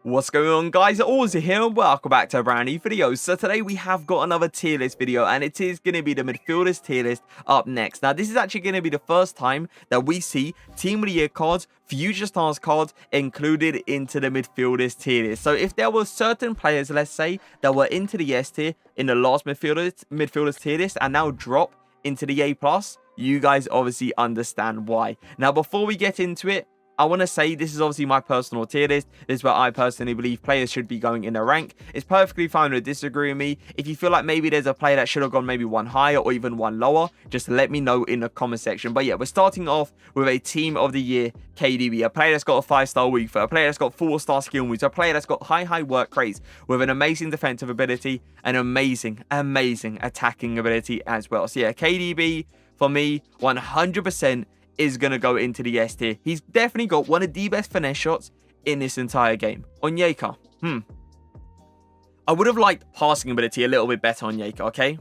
What's going on, guys? Auzio here and welcome back to a brand new video. So today we have got another tier list video, and it is going to be the midfielders tier list up next. Now this is actually going to be the first time that we see team of the year cards, future stars cards included into the midfielders tier list. So if there were certain players, let's say, that were into the S tier in the last midfielders tier list and now drop into the A+, you guys obviously understand why. Now before we get into it, I want to say this is obviously my personal tier list. This is where I personally believe players should be going in a rank. It's perfectly fine to disagree with me. If you feel like maybe there's a player that should have gone maybe one higher or even one lower, just let me know in the comment section. But yeah, we're starting off with a team of the year KDB, a player that's got a 5-star weak foot, a player that's got 4-star skill moves, a player that's got high work rates with an amazing defensive ability and amazing attacking ability as well. So yeah, KDB for me 100% is going to go into the S tier. He's definitely got one of the best finesse shots in this entire game. Onyeka, I would have liked passing ability a little bit better on Onyeka, okay?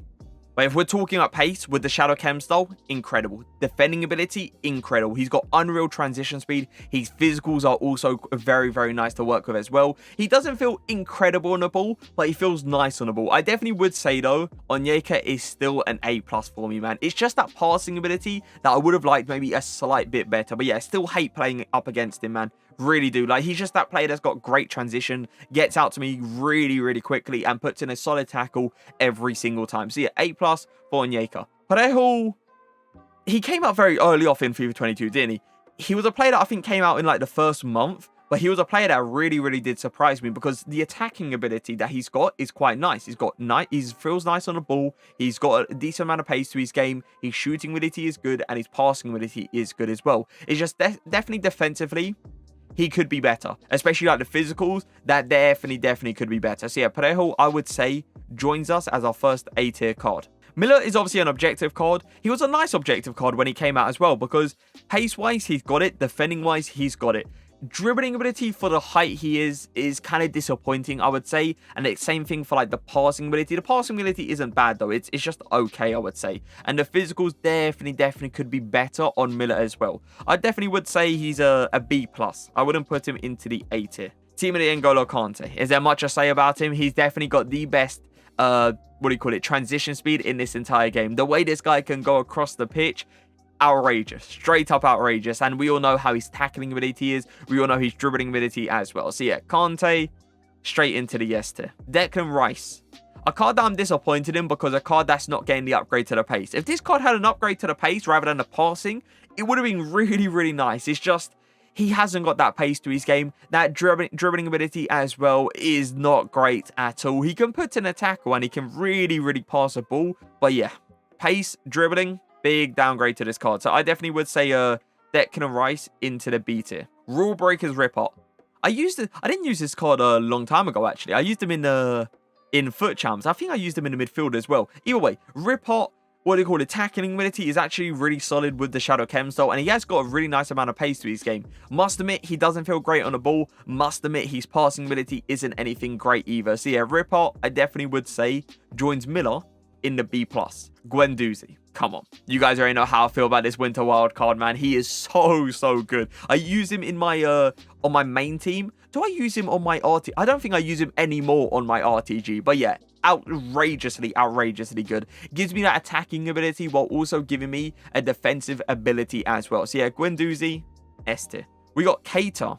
But if we're talking about pace with the Shadow Chem style, incredible. Defending ability, incredible. He's got unreal transition speed. His physicals are also very nice to work with as well. He doesn't feel incredible on the ball, but he feels nice on the ball. I definitely would say, though, Onyeka is still an A+ for me, man. It's just that passing ability that I would have liked maybe a slight bit better. But yeah, I still hate playing up against him, man. Really do. Like, he's just that player that's got great transition, gets out to me really quickly, and puts in a solid tackle every single time. So yeah, A+ for Onyeka. Parejo, he came out very early off in FIFA 22, didn't he? He was a player that I think came out in like the first month, but he was a player that really did surprise me because the attacking ability that he's got is quite nice. He feels nice on the ball. He's got a decent amount of pace to his game. His shooting ability is good, and his passing ability is good as well. It's just definitely defensively, he could be better, especially like the physicals. That definitely could be better. So yeah, Parejo, I would say, joins us as our first A tier card. Miller is obviously an objective card. He was a nice objective card when he came out as well because pace-wise, he's got it. Defending-wise, he's got it. Dribbling ability for the height he is kind of disappointing, I would say. And the same thing for like the passing ability. The passing ability isn't bad though. It's just okay, I would say. And the physicals definitely could be better on Miller as well. I definitely would say he's a B+. I wouldn't put him into the A tier. Team of the N'Golo Kante. Is there much to say about him? He's definitely got the best transition speed in this entire game. The way this guy can go across the pitch, outrageous, straight up outrageous. And we all know how his tackling ability is. We all know his dribbling ability as well. So yeah, Kante straight into the S tier. Declan Rice, a card that I'm disappointed in because a card that's not getting the upgrade to the pace. If this card had an upgrade to the pace rather than the passing, it would have been really nice. It's just he hasn't got that pace to his game. That dribbling ability as well is not great at all. He can put in a tackle and he can really pass a ball. But yeah, pace, dribbling, big downgrade to this card. So I definitely would say Declan Rice into the B tier. Rule Breakers Ripot. I didn't use this card a long time ago, actually. I used him in Foot Champs. I think I used him in the midfield as well. Either way, Ripot, tackling ability is actually really solid with the Shadow Chem style, and he has got a really nice amount of pace to his game. Must admit, he doesn't feel great on the ball. Must admit, his passing ability isn't anything great either. So yeah, Ripot, I definitely would say, joins Miller in the B+. Guendouzi. Come on. You guys already know how I feel about this Winter Wild card, man. He is so good. I use him in my on my main team. Do I use him on my RT? I don't think I use him anymore on my RTG. But yeah, outrageously good. Gives me that attacking ability while also giving me a defensive ability as well. So yeah, Guendouzi, S tier. We got Keita.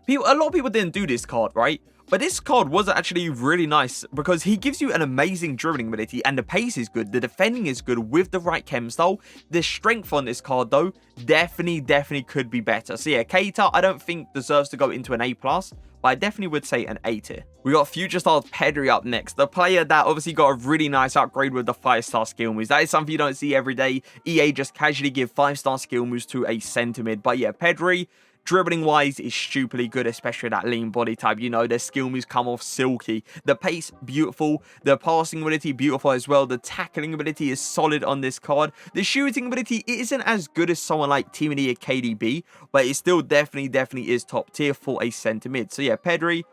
A lot of people didn't do this card, right? But this card was actually really nice because he gives you an amazing dribbling ability and the pace is good. The defending is good with the right chem style. The strength on this card, though, definitely could be better. So yeah, Keita, I don't think deserves to go into an A+, but I definitely would say an A tier. We got Future Stars Pedri up next. The player that obviously got a really nice upgrade with the 5-star skill moves. That is something you don't see every day. EA just casually give 5-star skill moves to a centre mid. But yeah, Pedri, dribbling wise, is stupidly good, especially that lean body type. You know, their skill moves come off silky. The pace, beautiful. The passing ability, beautiful as well. The tackling ability is solid on this card. The shooting ability isn't as good as someone like Team of the Year KDB, but it still definitely is top tier for a centre mid. So yeah, Pedri,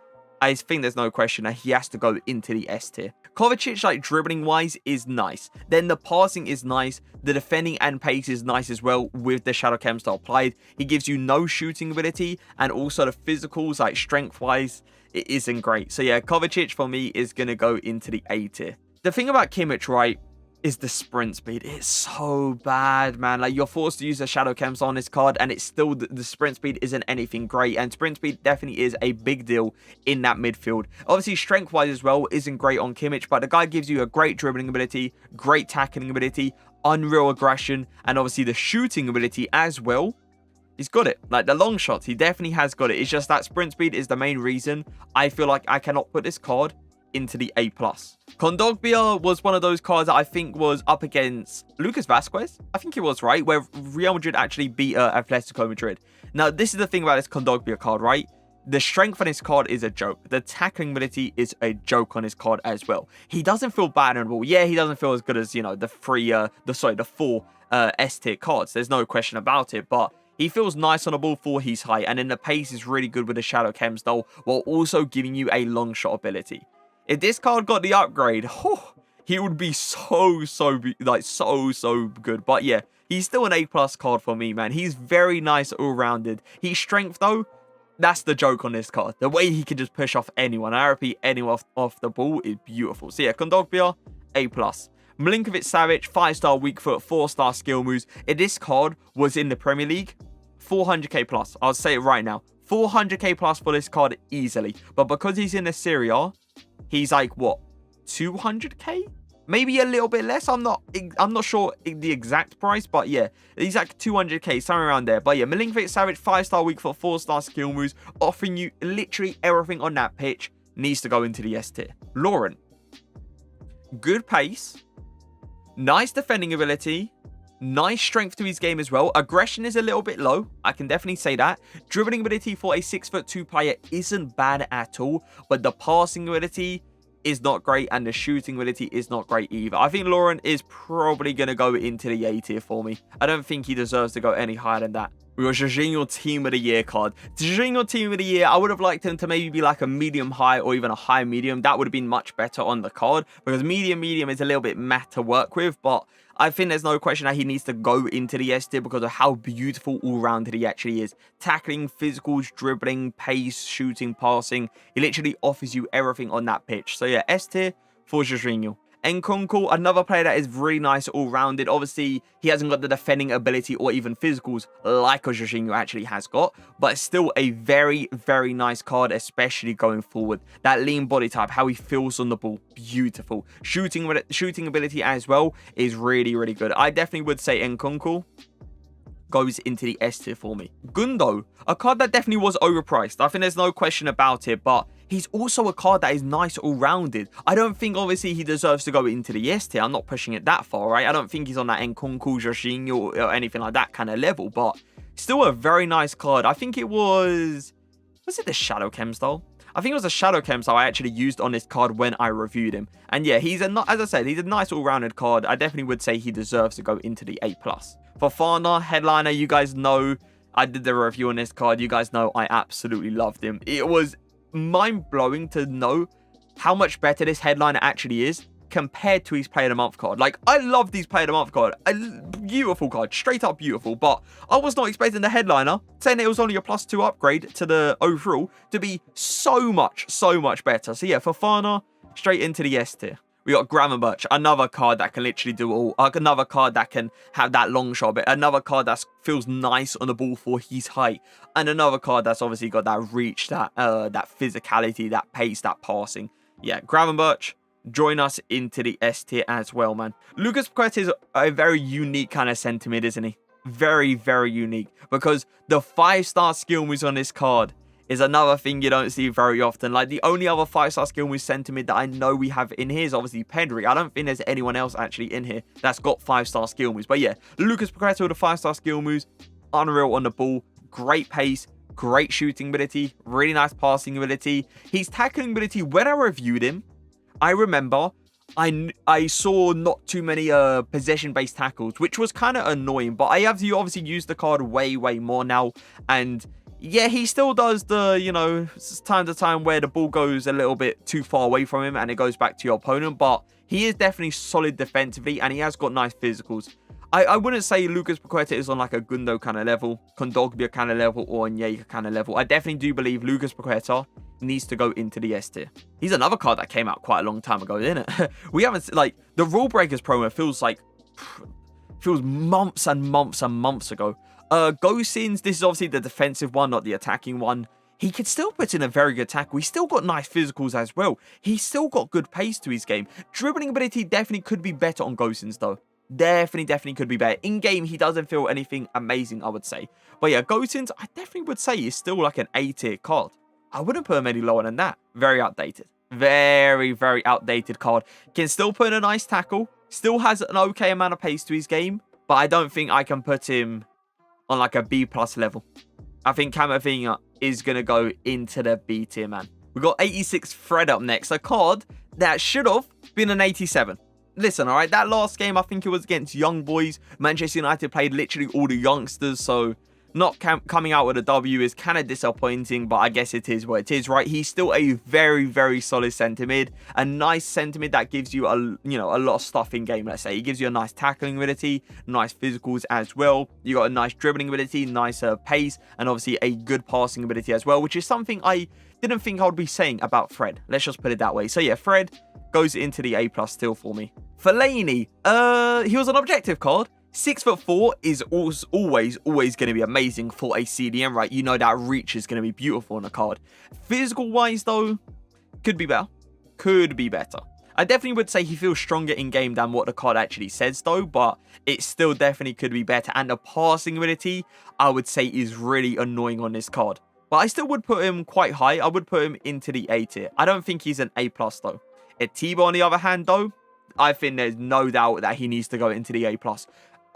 I think there's no question that he has to go into the S tier. Kovacic, like dribbling wise, is nice. Then the passing is nice. The defending and pace is nice as well with the Shadow Chem style applied. He gives you no shooting ability, and also the physicals, like strength wise, it isn't great. So yeah, Kovacic for me is going to go into the A tier. The thing about Kimmich, right, is the sprint speed. It's so bad, man. Like, you're forced to use the Shadow Chems on this card, and it's still, the sprint speed isn't anything great, and sprint speed definitely is a big deal in that midfield. Obviously, strength-wise as well isn't great on Kimmich, but the guy gives you a great dribbling ability, great tackling ability, unreal aggression, and obviously the shooting ability as well. He's got it. Like, the long shots, he definitely has got it. It's just that sprint speed is the main reason I feel like I cannot put this card into the A+. Kondogbia was one of those cards that I think was up against Lucas Vazquez. I think it was, right? Where Real Madrid actually beat Atletico Madrid. Now, this is the thing about this Kondogbia card, right? The strength on his card is a joke. The tackling ability is a joke on his card as well. He doesn't feel bad on the ball. Yeah, he doesn't feel as good as, you know, the four S tier cards. There's no question about it, but he feels nice on the ball for his height, and then the pace is really good with the Shadow Chem style, while also giving you a long shot ability. If this card got the upgrade, he would be so good. But yeah, he's still an A+ card for me, man. He's very nice all-rounded. His strength, though, that's the joke on this card. The way he can just push off anyone, I repeat, anyone off the ball is beautiful. So yeah, Kondogbia, A+. Milinkovic-Savic, 5-star weak foot, 4-star skill moves. If this card was in the Premier League, 400k plus. I'll say it right now. 400k plus for this card easily. But because he's in the Serie A, he's like, what, 200k? Maybe a little bit less. I'm not sure the exact price, but yeah, he's like 200k, somewhere around there. But yeah, Milinkovic-Savic, 5-star weak foot, 4-star skill moves, offering you literally everything on that pitch, needs to go into the S tier. Laurent, good pace, nice defending ability, nice strength to his game as well. Aggression is a little bit low, I can definitely say that. Dribbling ability for a 6'2" player isn't bad at all, but the passing ability is not great, and the shooting ability is not great either. I think Laurent is probably going to go into the A tier for me. I don't think he deserves to go any higher than that. We got Jorginho Team of the Year card. Jorginho Team of the Year, I would have liked him to maybe be like a medium high or even a high medium. That would have been much better on the card, because medium is a little bit matte to work with, but I think there's no question that he needs to go into the S tier because of how beautiful all-rounded he actually is. Tackling, physicals, dribbling, pace, shooting, passing. He literally offers you everything on that pitch. So yeah, S tier for Jorginho. Nkunku, another player that is really nice all-rounded. Obviously, he hasn't got the defending ability or even physicals like a Jorginho actually has got, but still a very, very nice card, especially going forward. That lean body type, how he feels on the ball, beautiful. Shooting ability as well is really, really good. I definitely would say Nkunku goes into the S tier for me. Gundo, a card that definitely was overpriced. I think there's no question about it, but he's also a card that is nice all-rounded. I don't think, obviously, he deserves to go into the S tier. I'm not pushing it that far, right? I don't think he's on that Nkunku, Jorginho, or anything like that kind of level, but still a very nice card. I think it was it the Shadow Chem style? I think it was a Shadow Chem style I actually used on this card when I reviewed him. And yeah, as I said, he's a nice all-rounded card. I definitely would say he deserves to go into the A+. Fofana, headliner, you guys know I did the review on this card. You guys know I absolutely loved him. It was mind-blowing to know how much better this headliner actually is compared to his Player of the Month card. Like, I love these Player of the Month card. A beautiful card, straight up beautiful, but I was not expecting the headliner, saying it was only a +2 upgrade to the overall, to be so much better. So yeah, Fofana, straight into the S tier. We got Gravenberch, another card that can literally do all. Another card that can have that long shot, but another card that feels nice on the ball for his height. And another card that's obviously got that reach, that physicality, that pace, that passing. Yeah, Gravenberch, join us into the S tier as well, man. Lucas Paqueta is a very unique kind of sentiment, isn't he? Very, very unique. Because the 5-star skill moves on this card is another thing you don't see very often. Like, the only other 5-star skill move sentiment that I know we have in here is obviously Pedri. I don't think there's anyone else actually in here that's got 5-star skill moves. But yeah, Lucas Paqueta with the 5-star skill moves, unreal on the ball, great pace, great shooting ability, really nice passing ability. His tackling ability, when I reviewed him, I remember I saw not too many possession-based tackles, which was kind of annoying. But I have obviously used the card way more now, and Yeah, he still does the, you know, time to time where the ball goes a little bit too far away from him and it goes back to your opponent, but he is definitely solid defensively and he has got nice physicals. I wouldn't say Lucas Paqueta is on like a Gundo kind of level, Kondogbia kind of level, or Onyeka kind of level. I definitely do believe Lucas Paqueta needs to go into the S tier. He's another card that came out quite a long time ago, isn't it? We haven't, like, the Rule Breakers promo feels months and months and months ago. Gosens, this is obviously the defensive one, not the attacking one. He could still put in a very good tackle. He's still got nice physicals as well. He's still got good pace to his game. Dribbling ability definitely could be better on Gosens though. Definitely could be better. In game, he doesn't feel anything amazing, I would say. But yeah, Gosens, I definitely would say is still like an A tier card. I wouldn't put him any lower than that. Very outdated. Very outdated card. Can still put in a nice tackle. Still has an okay amount of pace to his game. But I don't think I can put him on like a B+ level. I think Camavinga is going to go into the B tier, man. We've got 86 Fred up next. A card that should have been an 87. Listen, all right, that last game, I think it was against Young Boys. Manchester United played literally all the youngsters, so not coming out with a W is kind of disappointing, but I guess it is what it is, right? He's still a very solid centre mid, a nice centre mid that gives you a lot of stuff in game. Let's say he gives you a nice tackling ability, nice physicals as well. You got a nice dribbling ability, nice pace, and obviously a good passing ability as well, which is something I didn't think I would be saying about Fred. Let's just put it that way. So yeah, Fred goes into the A+ still for me. Fellaini, he was an objective card. 6'4" is always going to be amazing for a CDM, right? You know that reach is going to be beautiful on a card. Physical wise though, could be better. Could be better. I definitely would say he feels stronger in game than what the card actually says though, but it still definitely could be better. And the passing ability, I would say, is really annoying on this card. But I still would put him quite high. I would put him into the A tier. I don't think he's an A+ though. Atiba on the other hand though, I think there's no doubt that he needs to go into the A+.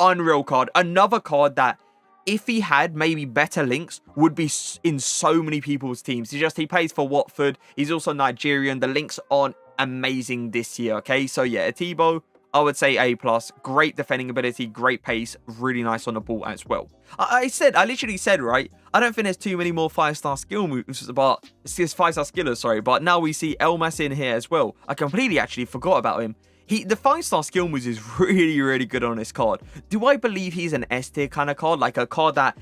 Unreal card. Another card that, if he had maybe better links, would be in so many people's teams. He plays for Watford. He's also Nigerian. The links aren't amazing this year, okay? So yeah, Atiba, I would say A+. Great defending ability, great pace, really nice on the ball as well. I literally said, right, I don't think there's too many more 5-star skill moves, but it's 5-star skillers, sorry. But now we see Elmas in here as well. I completely actually forgot about him. The 5-star skill moves is really good on this card. Do I believe he's an S tier kind of card? Like a card that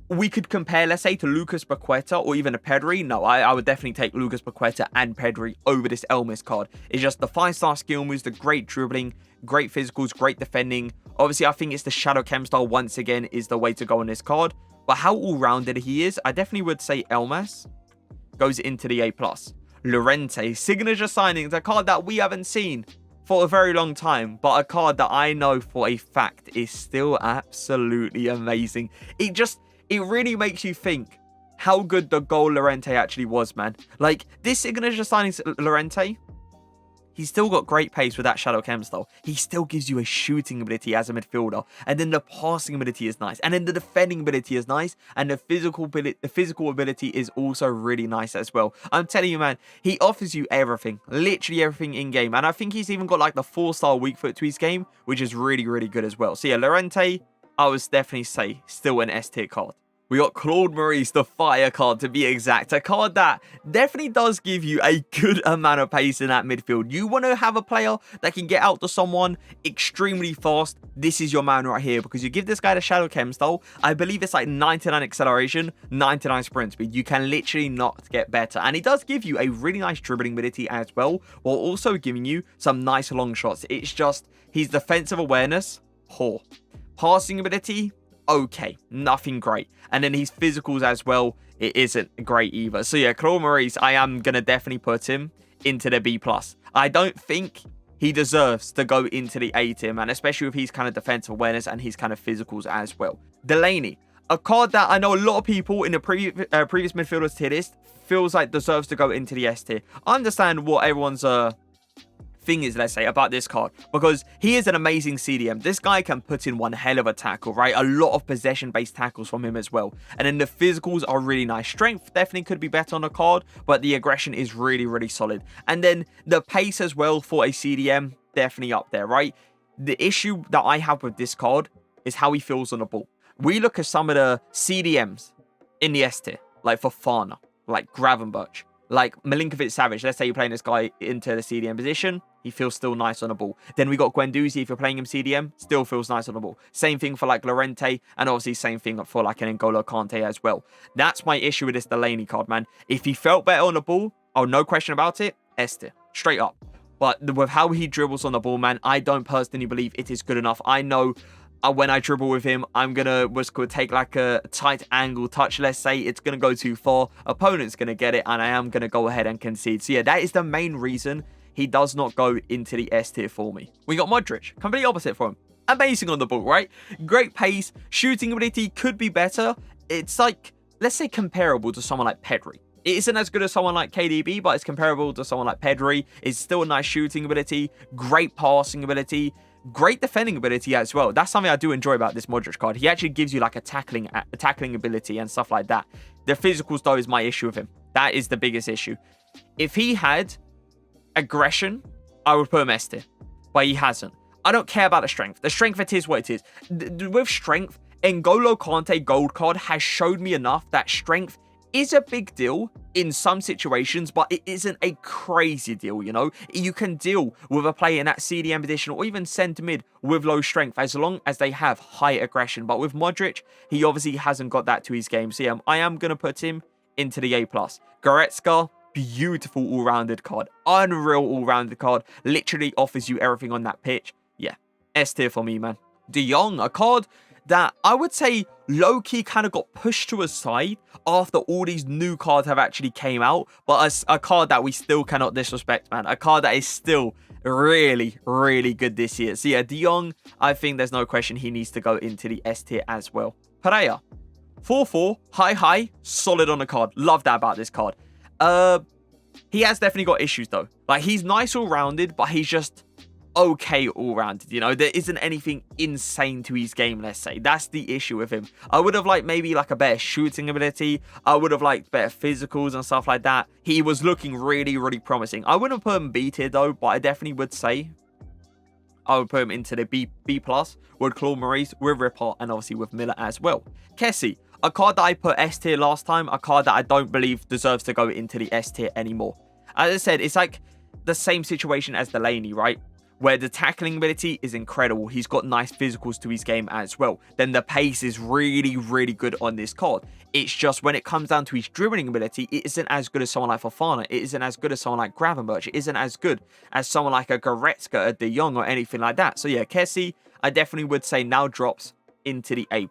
we could compare, let's say, to Lucas Paqueta or even a Pedri? No, I would definitely take Lucas Paqueta and Pedri over this Elmas card. It's just the 5-star skill moves, the great dribbling, great physicals, great defending. Obviously, I think it's the Shadow Chem style once again is the way to go on this card. But how all-rounded he is, I definitely would say Elmas goes into the A+. Llorente, signature signings, a card that we haven't seen for a very long time, but a card that I know for a fact is still absolutely amazing. It really makes you think how good the goal Llorente actually was, man. Like, this signature signings Llorente, he's still got great pace with that Shadow Chem style. He still gives you a shooting ability as a midfielder. And then the passing ability is nice. And then the defending ability is nice. And the physical ability is also really nice as well. I'm telling you, man, he offers you everything. Literally everything in game. And I think he's even got like the 4-star weak foot to his game, which is really good as well. So yeah, Llorente, I would definitely say still an S tier card. We got Claude Maurice, the fire card to be exact. A card that definitely does give you a good amount of pace in that midfield. You want to have a player that can get out to someone extremely fast. This is your man right here, because you give this guy the Shadow Chem style. I believe it's like 99 acceleration, 99 sprint speed. You can literally not get better. And he does give you a really nice dribbling ability as well, while also giving you some nice long shots. It's just his defensive awareness, poor. Passing ability, okay, nothing great. And then his physicals as well, it isn't great either. So yeah, Claude Maurice, I am going to definitely put him into the B+. I don't think he deserves to go into the A tier, man, especially with his kind of defensive awareness and his kind of physicals as well. Delaney, a card that I know a lot of people in the previous midfielders tier list feels like deserves to go into the S tier. I understand what everyone's thing is, let's say, about this card, because he is an amazing CDM. This guy can put in one hell of a tackle, right? A lot of possession-based tackles from him as well. And then the physicals are really nice. Strength definitely could be better on the card, but the aggression is really solid. And then the pace as well for a CDM, definitely up there, right? The issue that I have with this card is how he feels on the ball. We look at some of the CDMs in the S tier, like Fofana, like Gravenberch, like Milinkovic-Savic. Let's say you're playing this guy into the CDM position, he feels still nice on the ball. Then we got Guendouzi, if you're playing him CDM, still feels nice on the ball. Same thing for like Llorente, and obviously same thing for like an N'Golo Kante as well. That's my issue with this Delaney card, man. If he felt better on the ball, oh, no question about it, S tier, straight up. But with how he dribbles on the ball, man, I don't personally believe it is good enough. I know when I dribble with him, I'm going to take like a tight angle touch, let's say. It's going to go too far. Opponent's going to get it, and I am going to go ahead and concede. So yeah, that is the main reason he does not go into the S tier for me. We got Modric, completely opposite for him. Amazing on the ball, right? Great pace, shooting ability could be better. It's like, let's say comparable to someone like Pedri. It isn't as good as someone like KDB, but it's comparable to someone like Pedri. It's still a nice shooting ability, great passing ability, great defending ability as well. That's something I do enjoy about this Modric card. He actually gives you like a tackling ability and stuff like that. The physicals, though, is my issue with him. That is the biggest issue. If he had aggression, I would put him S tier, but he hasn't. I don't care about the strength. The strength, it is what it is. With strength, N'Golo Kante gold card has showed me enough that strength is a big deal in some situations, but it isn't a crazy deal, you know? You can deal with a player in that CDM position or even centre mid with low strength as long as they have high aggression. But with Modric, he obviously hasn't got that to his game. So yeah, I am going to put him into the A+. Goretzka, beautiful all-rounded card. Unreal all-rounded card. Literally offers you everything on that pitch. Yeah, S tier for me, man. De Jong, a card that I would say low-key kind of got pushed to a side after all these new cards have actually came out, but a card that we still cannot disrespect, man. A card that is still really, really good this year. So yeah, De Jong, I think there's no question he needs to go into the S tier as well. Pereira, 4-4, high, solid on the card. Love that about this card. He has definitely got issues though. Like, he's nice all-rounded, but he's just okay all-rounded, you know? There isn't anything insane to his game, let's say. That's the issue with him. I would have liked maybe like a better shooting ability. I wowould have liked better physicals and stuff like that. He was looking really, really promising. I wouldn't put him B tier though, but I definitely would say I would put him into the B+ with Claude Maurice, with Ripper, and obviously with Miller as well. Kessie, a card that I put S tier last time, a card that I don't believe deserves to go into the S tier anymore. As I said, it's like the same situation as Delaney, right? Where the tackling ability is incredible. He's got nice physicals to his game as well. Then the pace is really, really good on this card. It's just when it comes down to his dribbling ability, it isn't as good as someone like Fofana. It isn't as good as someone like Gravenberch. It isn't as good as someone like a Goretzka, a De Jong, or anything like that. So yeah, Kessie, I definitely would say now drops into the A+.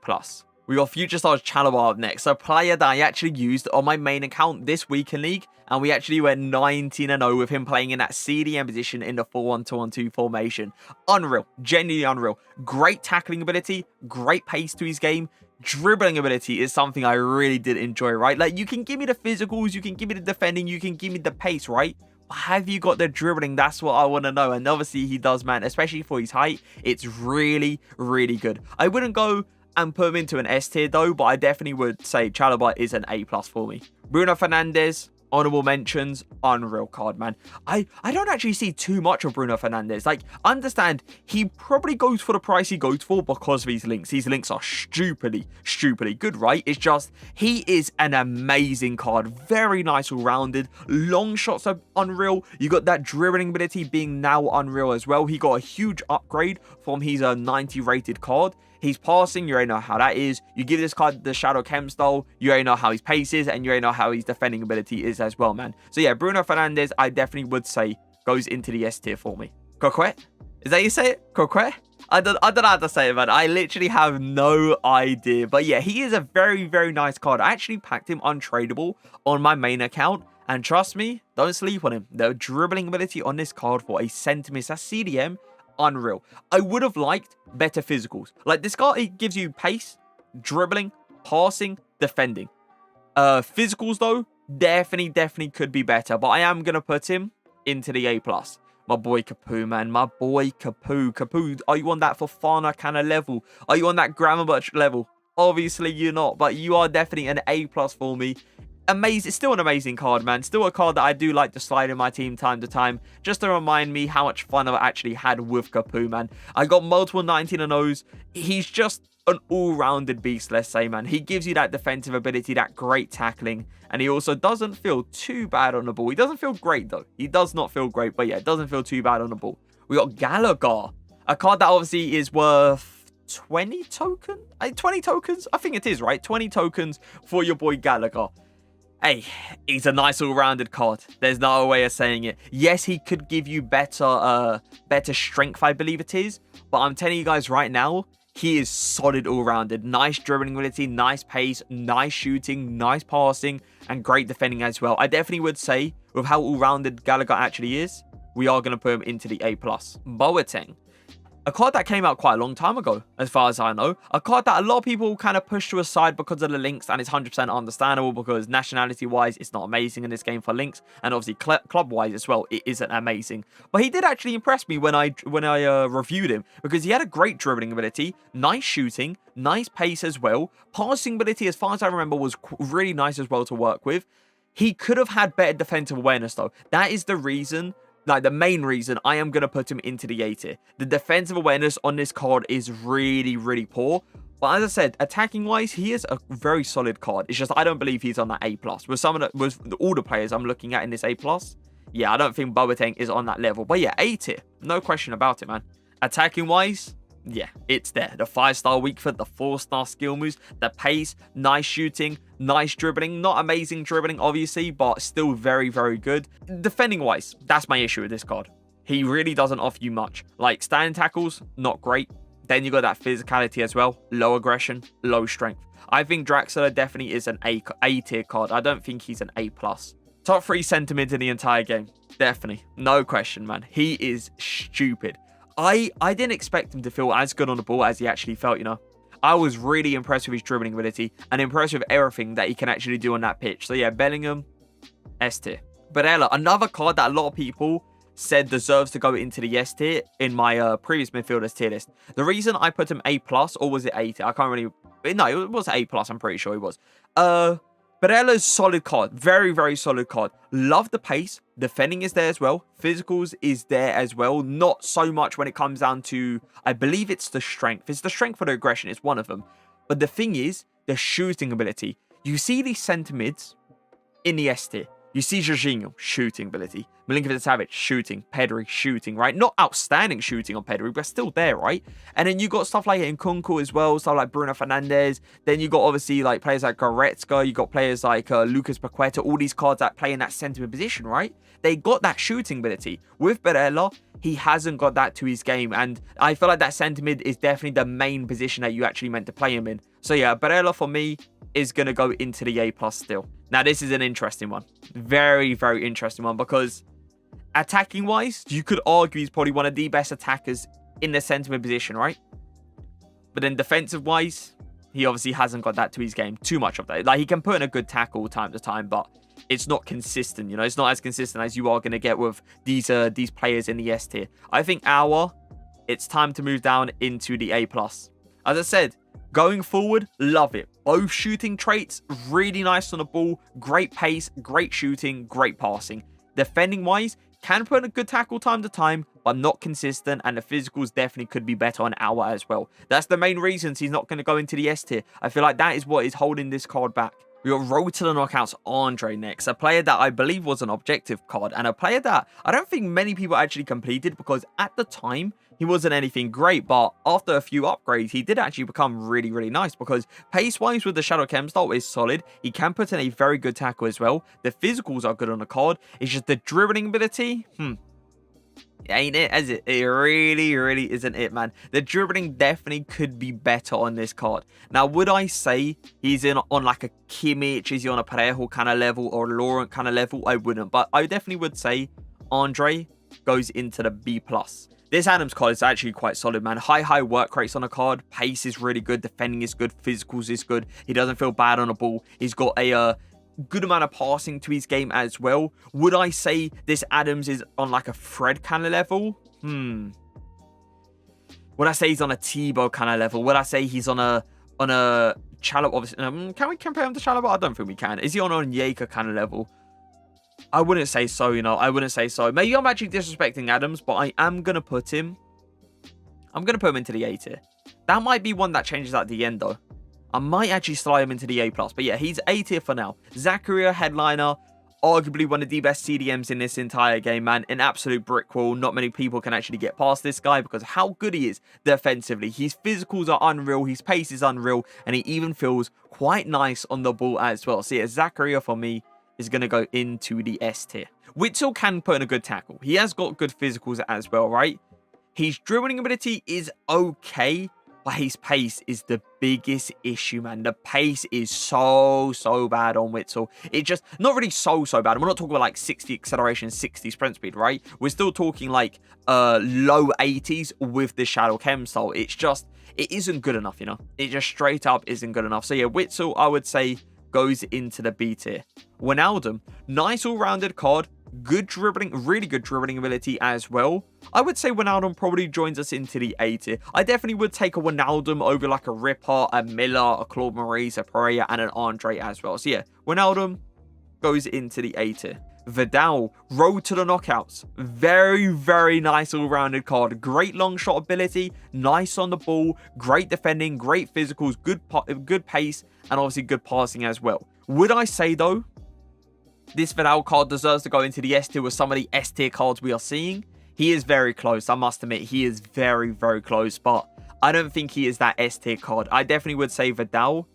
We got Future Stars Chalobah up next, a player that I actually used on my main account this week in League, and we actually went 19-0 with him playing in that CDM position in the 4-1-2-1-2 formation. Unreal, genuinely unreal. Great tackling ability, great pace to his game. Dribbling ability is something I really did enjoy, right? Like, you can give me the physicals, you can give me the defending, you can give me the pace, right? Have you got the dribbling? That's what I want to know. And obviously he does, man, especially for his height. It's really, really good. I wouldn't go and put him into an S tier though, but I definitely would say Chalobah is an A+ for me. Bruno Fernandes, honorable mentions, unreal card, man. I don't actually see too much of Bruno Fernandes. Like, understand, he probably goes for the price he goes for because of his links. His links are stupidly good, right? It's just, he is an amazing card. Very nice all-rounded. Long shots are unreal. You got that dribbling ability being now unreal as well. He got a huge upgrade from his 90 rated card. He's passing, you already know how that is. You give this card the Shadow Chem style, you already know how his pace is, and you already know how his defending ability is as well, man. So yeah, Bruno Fernandes, I definitely would say, goes into the S tier for me. Coquet? Is that how you say it? Coquet? I don't know how to say it, man. I literally have no idea. But yeah, he is a very, very nice card. I actually packed him untradeable on my main account. And trust me, don't sleep on him. The dribbling ability on this card for a centimist, that's CDM, unreal. I would have liked better physicals. Like, this guy, it gives you pace, dribbling, passing, defending. Physicals though, definitely could be better, but I am gonna put him into the A+. My boy Capu, man. My boy Capu. Capu, are you on that Fofana kind of level? Are you on that Gravenberch level? Obviously you're not, but you are definitely an A+ for me. amazing. It's still an amazing card, man. Still a card that I do like to slide in my team time to time, just to remind me how much fun I've actually had with Capu, man. I got multiple 19-0s. He's just an all-rounded beast, let's say, man. He gives you that defensive ability, that great tackling, and he also doesn't feel too bad on the ball. He doesn't feel great, though. He does not feel great, but yeah, it doesn't feel too bad on the ball. We got Gallagher, a card that obviously is worth 20 tokens? 20 tokens? I think it is, right? 20 tokens for your boy Gallagher. Hey, he's a nice all-rounded card. There's no other way of saying it. Yes, he could give you better strength, I believe it is. But I'm telling you guys right now, he is solid all-rounded. Nice dribbling ability, nice pace, nice shooting, nice passing, and great defending as well. I definitely would say, with how all-rounded Gallagher actually is, we are going to put him into the A+. Boateng. A card that came out quite a long time ago, as far as I know. A card that a lot of people kind of push to a side because of the links, and it's 100% understandable because nationality-wise, it's not amazing in this game for links, and obviously club-wise as well, it isn't amazing. But he did actually impress me when I reviewed him, because he had a great dribbling ability, nice shooting, nice pace as well. Passing ability, as far as I remember, was really nice as well to work with. He could have had better defensive awareness, though. That is the reason... Like, the main reason I am going to put him into the A tier. The defensive awareness on this card is really, really poor. But as I said, attacking-wise, he is a very solid card. It's just I don't believe he's on that A+. With all the players I'm looking at in this A+, yeah, I don't think Boateng is on that level. But yeah, A tier. No question about it, man. Attacking-wise, yeah, it's there. The 5-star weak foot, the 4-star skill moves, the pace, nice shooting, nice dribbling. Not amazing dribbling, obviously, but still very, very good. Defending-wise, that's my issue with this card. He really doesn't offer you much. Like, standing tackles, not great. Then you got that physicality as well. Low aggression, low strength. I think Draxler definitely is an A-tier card. I don't think he's an A+. Top 3 centre-mids in the entire game. Definitely. No question, man. He is stupid. I didn't expect him to feel as good on the ball as he actually felt, you know. I was really impressed with his dribbling ability and impressed with everything that he can actually do on that pitch. So yeah, Bellingham, S tier. Barella, another card that a lot of people said deserves to go into the S tier in my previous midfielders tier list. The reason I put him A+, or was it A tier? I can't really... No, it was A+, I'm pretty sure it was. Barella's solid card. Very, very solid card. Love the pace. Defending is there as well. Physicals is there as well. Not so much when it comes down to... I believe it's the strength. It's the strength for the aggression. It's one of them. But the thing is, the shooting ability. You see these centre mids in the S tier. You see Jorginho, shooting ability. Milinkovic-Savic, shooting. Pedri, shooting, right? Not outstanding shooting on Pedri, but still there, right? And then you got stuff like Nkunku as well, stuff like Bruno Fernandes. Then you got, obviously, like players like Goretzka. You got players like Lucas Paqueta. All these cards that play in that centre mid position, right? They got that shooting ability. With Barella, he hasn't got that to his game. And I feel like that centre mid is definitely the main position that you actually meant to play him in. So yeah, Barella for me is going to go into the A+ still. Now, this is an interesting one. Very, very interesting one because attacking-wise, you could argue he's probably one of the best attackers in the centre mid position, right? But then defensive-wise, he obviously hasn't got that to his game. Too much of that. Like, he can put in a good tackle time to time, but it's not consistent, you know? It's not as consistent as you are going to get with these players in the S tier. I think it's time to move down into the A+. As I said, going forward, love it. Both shooting traits, really nice on the ball. Great pace, great shooting, great passing. Defending-wise, can put in a good tackle time to time, but not consistent. And the physicals definitely could be better on as well. That's the main reasons he's not going to go into the S tier. I feel like that is what is holding this card back. We got Road to the Knockouts Andre next, a player that I believe was an objective card, and a player that I don't think many people actually completed because at the time, he wasn't anything great, but after a few upgrades, he did actually become really, really nice because pace-wise with the Shadow Chem style is solid. He can put in a very good tackle as well. The physicals are good on the card. It's just the dribbling ability, ain't it, is it? It really, really isn't it, man. The dribbling definitely could be better on this card. Now, would I say he's on like a Kimmich? Is he on a Parejo kind of level or Laurent kind of level? I wouldn't, but I definitely would say Andre goes into the B+. This Adams card is actually quite solid, man. High work rates on the card. Pace is really good. Defending is good. Physicals is good. He doesn't feel bad on the ball. He's got a good amount of passing to his game as well. Would I say this Adams is on like a Fred kind of level? Would I say he's on a Tebow kind of level? Would I say he's on a Chalobah, obviously, can we compare him to Chalobah? I don't think we can. Is he on Onyeka kind of level? I wouldn't say so, you know. I wouldn't say so. Maybe I'm actually disrespecting Adams, but I am going to put him. I'm going to put him into the A tier. That might be one that changes at the end, though. I might actually slide him into the A+. But yeah, he's A tier for now. Zakaria, headliner. Arguably one of the best CDMs in this entire game, man. An absolute brick wall. Not many people can actually get past this guy because of how good he is defensively. His physicals are unreal. His pace is unreal. And he even feels quite nice on the ball as well. So yeah, Zakaria for me is going to go into the S tier. Witsel can put in a good tackle. He has got good physicals as well, right? His dribbling ability is okay, but his pace is the biggest issue, man. The pace is so bad on Witsel. It's just not really so bad. We're not talking about like 60 acceleration, 60 sprint speed, right? We're still talking like low 80s with the shadow chem style. It's just, it isn't good enough, you know? It just straight up isn't good enough. So yeah, Witsel, I would say, goes into the B tier. Wijnaldum, nice all-rounded card, good dribbling, really good dribbling ability as well. I would say Wijnaldum probably joins us into the A tier. I definitely would take a Wijnaldum over like a Ripper, a Miller, a Claude Maurice, a Pereira, and an Andre as well. So yeah, Wijnaldum goes into the A tier. Vidal, road to the knockouts. Very nice all-rounded card. Great long shot ability, nice on the ball, great defending, great physicals, good pace, and obviously good passing as well. Would I say, though, this Vidal card deserves to go into the S tier with some of the S tier cards we are seeing? He is very close, I must admit. He is very close, but I don't think he is that S tier card. I definitely would say Vidal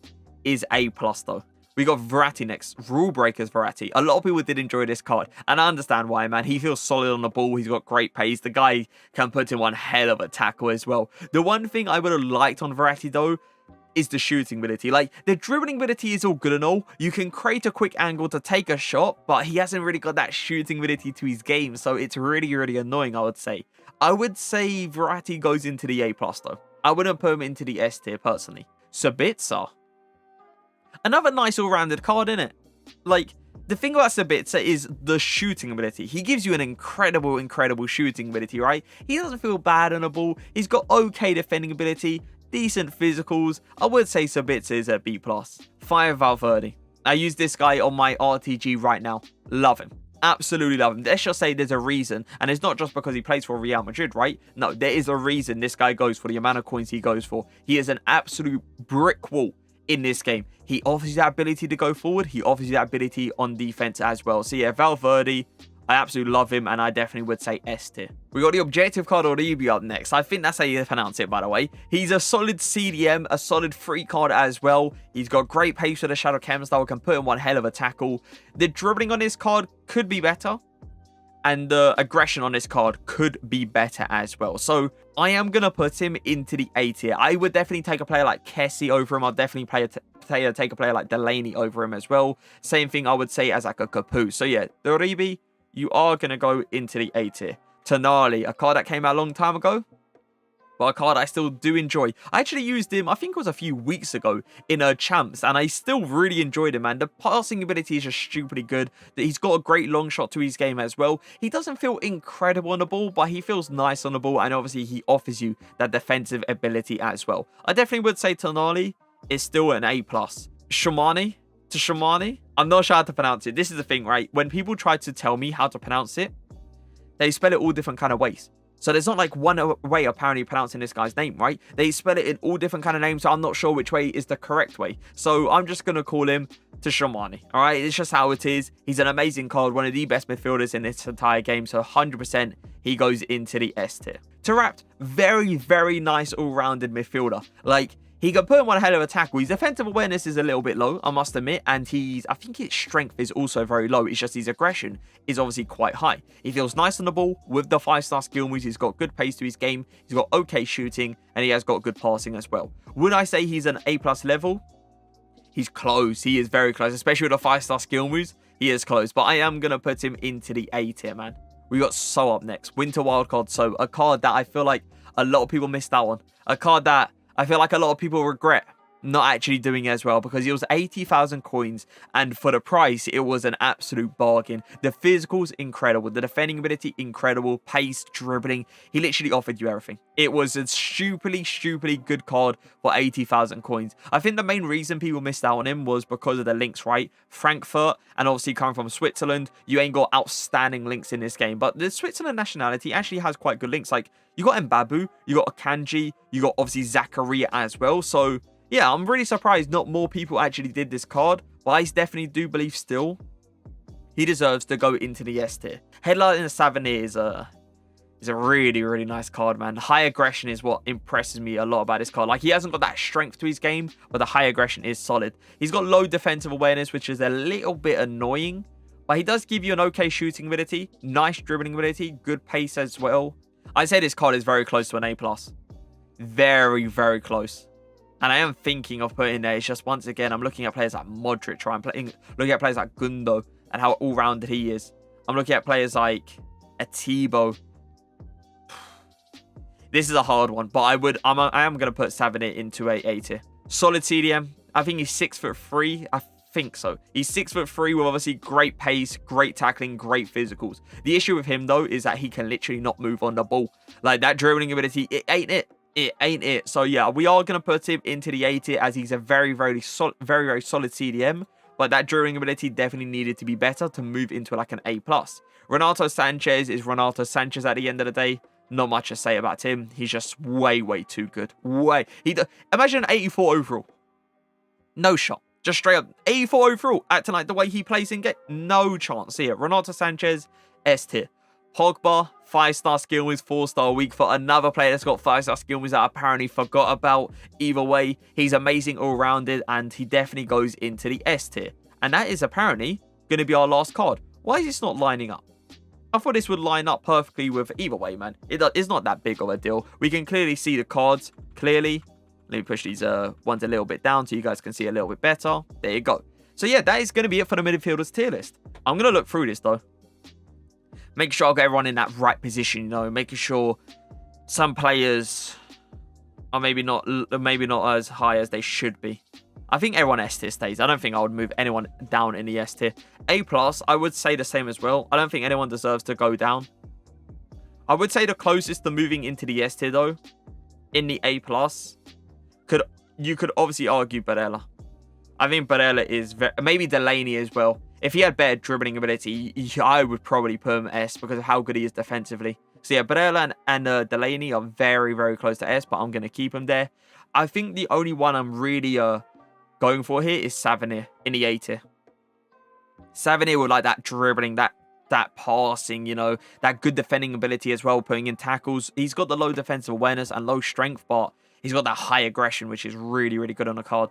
is A+, though. We got Verratti next. Rule Breakers Verratti. A lot of people did enjoy this card, and I understand why, man. He feels solid on the ball. He's got great pace. The guy can put in one hell of a tackle as well. The one thing I would have liked on Verratti, though, is the shooting ability. Like, the dribbling ability is all good and all. You can create a quick angle to take a shot, but he hasn't really got that shooting ability to his game, so it's really annoying, I would say. I would say Verratti goes into the A+, though. I wouldn't put him into the S tier, personally. Sabitzer. Another nice all-rounded card, innit? Like, the thing about Sabitzer is the shooting ability. He gives you an incredible shooting ability, right? He doesn't feel bad on the ball. He's got okay defending ability, decent physicals. I would say Sabitzer is a B+. Fire Valverde. I use this guy on my RTG right now. Love him. Absolutely love him. Let's just say there's a reason, and it's not just because he plays for Real Madrid, right? No, there is a reason this guy goes for the amount of coins he goes for. He is an absolute brick wall in this game. He offers you that ability to go forward. He offers you that ability on defense as well. So yeah, Valverde, I absolutely love him, and I definitely would say S tier. We got the objective card Oribe up next. I think that's how you pronounce it, by the way. He's a solid CDM, a solid free card as well. He's got great pace with a Shadow Chem style, can put in one hell of a tackle. The dribbling on this card could be better, and the aggression on this card could be better as well. So I am going to put him into the A tier. I would definitely take a player like Kessie over him. I'll definitely take a player like Delaney over him as well. Same thing I would say as like a Capu. So yeah, the Oribe, you are going to go into the A tier. Tonali, a card that came out a long time ago, but a card I still do enjoy. I actually used him, I think it was a few weeks ago, in Champs, and I still really enjoyed him, man. The passing ability is just stupidly good. He's got a great long shot to his game as well. He doesn't feel incredible on the ball, but he feels nice on the ball, and obviously he offers you that defensive ability as well. I definitely would say Tonali is still an A+. Shamani, I'm not sure how to pronounce it. This is the thing, right? When people try to tell me how to pronounce it, they spell it all different kind of ways. So there's not like one way apparently pronouncing this guy's name, right? They spell it in all different kind of names, so I'm not sure which way is the correct way. So I'm just going to call him Shamani, all right? It's just how it is. He's an amazing card, one of the best midfielders in this entire game, so 100% he goes into the S tier. Taarabt, very nice all-rounded midfielder. Like, he can put in one hell of a tackle. His defensive awareness is a little bit low, I must admit. And I think his strength is also very low. It's just his aggression is obviously quite high. He feels nice on the ball with the 5-star skill moves. He's got good pace to his game. He's got okay shooting. And he has got good passing as well. Would I say he's an A+ level? He's close. He is very close. Especially with the 5-star skill moves. He is close. But I am going to put him into the A tier, man. We got So up next. Winter Wildcard So. A card that I feel like a lot of people missed out on. A card that I feel like a lot of people regret not actually doing as well because it was 80,000 coins, and for the price, it was an absolute bargain. The physicals, incredible. The defending ability, incredible. Pace, dribbling. He literally offered you everything. It was a stupidly good card for 80,000 coins. I think the main reason people missed out on him was because of the links, right? Frankfurt, and obviously coming from Switzerland, you ain't got outstanding links in this game. But the Switzerland nationality actually has quite good links. Like, you got Mbabu, you got Akanji, you got obviously Zakaria as well. So, yeah, I'm really surprised not more people actually did this card, but I definitely do believe still he deserves to go into the S tier. Headlight in the Savanier is a really nice card, man. High aggression is what impresses me a lot about this card. Like, he hasn't got that strength to his game, but the high aggression is solid. He's got low defensive awareness, which is a little bit annoying, but he does give you an okay shooting ability, nice dribbling ability, good pace as well. I'd say this card is very close to an A+. Very close. And I am thinking of putting there. It's just, once again, I'm looking at players like Modric, right? I'm looking at players like Gundo and how all-rounded he is. I'm looking at players like Atibo. This is a hard one, but I am going to put Savanier into a tier. Solid CDM. I think he's 6'3". I think so. He's 6'3" with obviously great pace, great tackling, great physicals. The issue with him, though, is that he can literally not move on the ball. Like, that dribbling ability, it ain't it. It ain't it. So yeah, we are going to put him into the A tier as he's a very solid CDM, but that dribbling ability definitely needed to be better to move into like an A+. Renato Sanchez is Renato Sanchez at the end of the day. Not much to say about him. He's just way too good. Imagine an 84 overall. No shot. Just straight up 84 overall. Acting like the way he plays in game. No chance here. Renato Sanchez, S tier. Pogba, 5-star skill moves, 4-star weak for another player that's got 5-star skill moves that I apparently forgot about. Either way, he's amazing all-rounded, and he definitely goes into the S tier. And that is apparently going to be our last card. Why is this not lining up? I thought this would line up perfectly with either way, man. It's not that big of a deal. We can clearly see the cards, clearly. Let me push these ones a little bit down so you guys can see a little bit better. There you go. So yeah, that is going to be it for the midfielders tier list. I'm going to look through this though. Make sure I've got everyone in that right position, you know, making sure some players are maybe not as high as they should be. I think everyone S tier stays. I don't think I would move anyone down in the S tier. A+, I would say the same as well. I don't think anyone deserves to go down. I would say the closest to moving into the S tier though, in the A+, you could obviously argue Barella. I think Barella is maybe Delaney as well. If he had better dribbling ability, I would probably put him S because of how good he is defensively. So yeah, Barella and Delaney are very close to S, but I'm going to keep him there. I think the only one I'm really going for here is Savanier in the A tier. Savanier with like that dribbling, that passing, you know, that good defending ability as well, putting in tackles. He's got the low defensive awareness and low strength, but he's got that high aggression, which is really good on the card.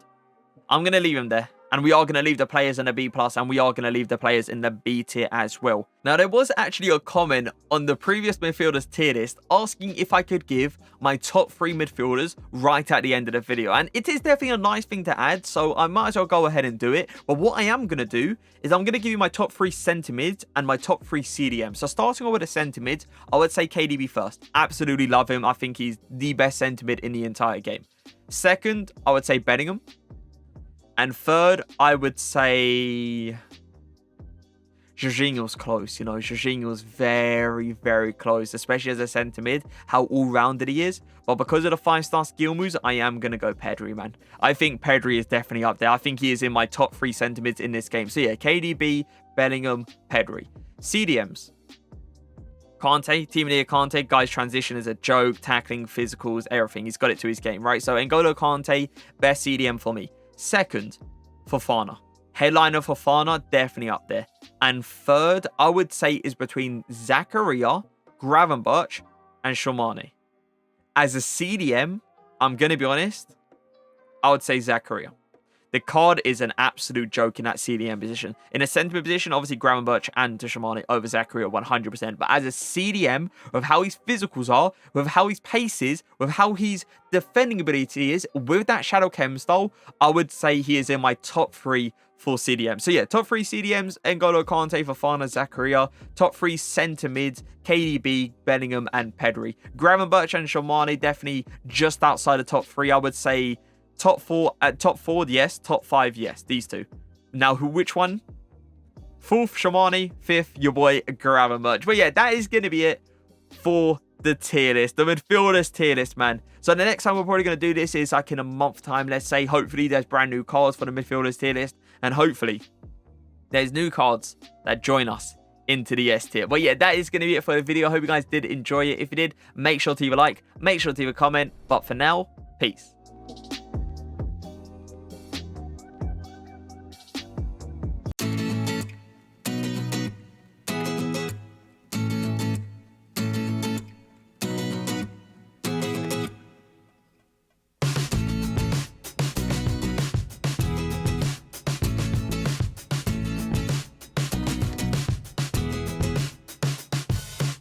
I'm going to leave him there. And we are going to leave the players in the B+, and we are going to leave the players in the B tier as well. Now, there was actually a comment on the previous midfielders tier list asking if I could give my top 3 midfielders right at the end of the video. And it is definitely a nice thing to add, so I might as well go ahead and do it. But what I am going to do is I'm going to give you my top 3 centre mids and my top 3 CDM. So starting off with the centre mid, I would say KDB first. Absolutely love him. I think he's the best centre mid in the entire game. Second, I would say Bellingham. And third, I would say Jorginho's close, you know. Jorginho's very close, especially as a centre mid, how all-rounded he is. But because of the 5-star skill moves, I am going to go Pedri, man. I think Pedri is definitely up there. I think he is in my top 3 centre mids in this game. So yeah, KDB, Bellingham, Pedri. CDMs. Kante, Team of the Year Kante, guy's transition is a joke, tackling, physicals, everything. He's got it to his game, right? So N'Golo Kante, best CDM for me. Second, Fofana. Headliner Fofana, definitely up there. And third, I would say is between Zakaria, Gravenberch, and Shamani. As a CDM, I'm going to be honest, I would say Zakaria. The card is an absolute joke in that CDM position. In a centre position, obviously Gravenberch and Shamani over Zakaria 100%. But as a CDM, with how his physicals are, with how his pace is, with how his defending ability is, with that Shadow Chem style, I would say he is in my top 3 for CDM. So yeah, top 3 CDMs, N'Golo Kante, Fofana, Zakaria. Top 3 centre mids, KDB, Bellingham, and Pedri. Gravenberch and Shamani definitely just outside the top 3. I would say top 4, top 4, yes. Top 5, yes. These two. Now, which one? 4th, Shamani. 5th, your boy, Grab and Merch. But yeah, that is going to be it for the tier list, the midfielders tier list, man. So the next time we're probably going to do this is like in a month time, let's say. Hopefully there's brand new cards for the midfielders tier list, and hopefully there's new cards that join us into the S tier. But yeah, that is going to be it for the video. I hope you guys did enjoy it. If you did, make sure to leave a like, make sure to leave a comment. But for now, peace.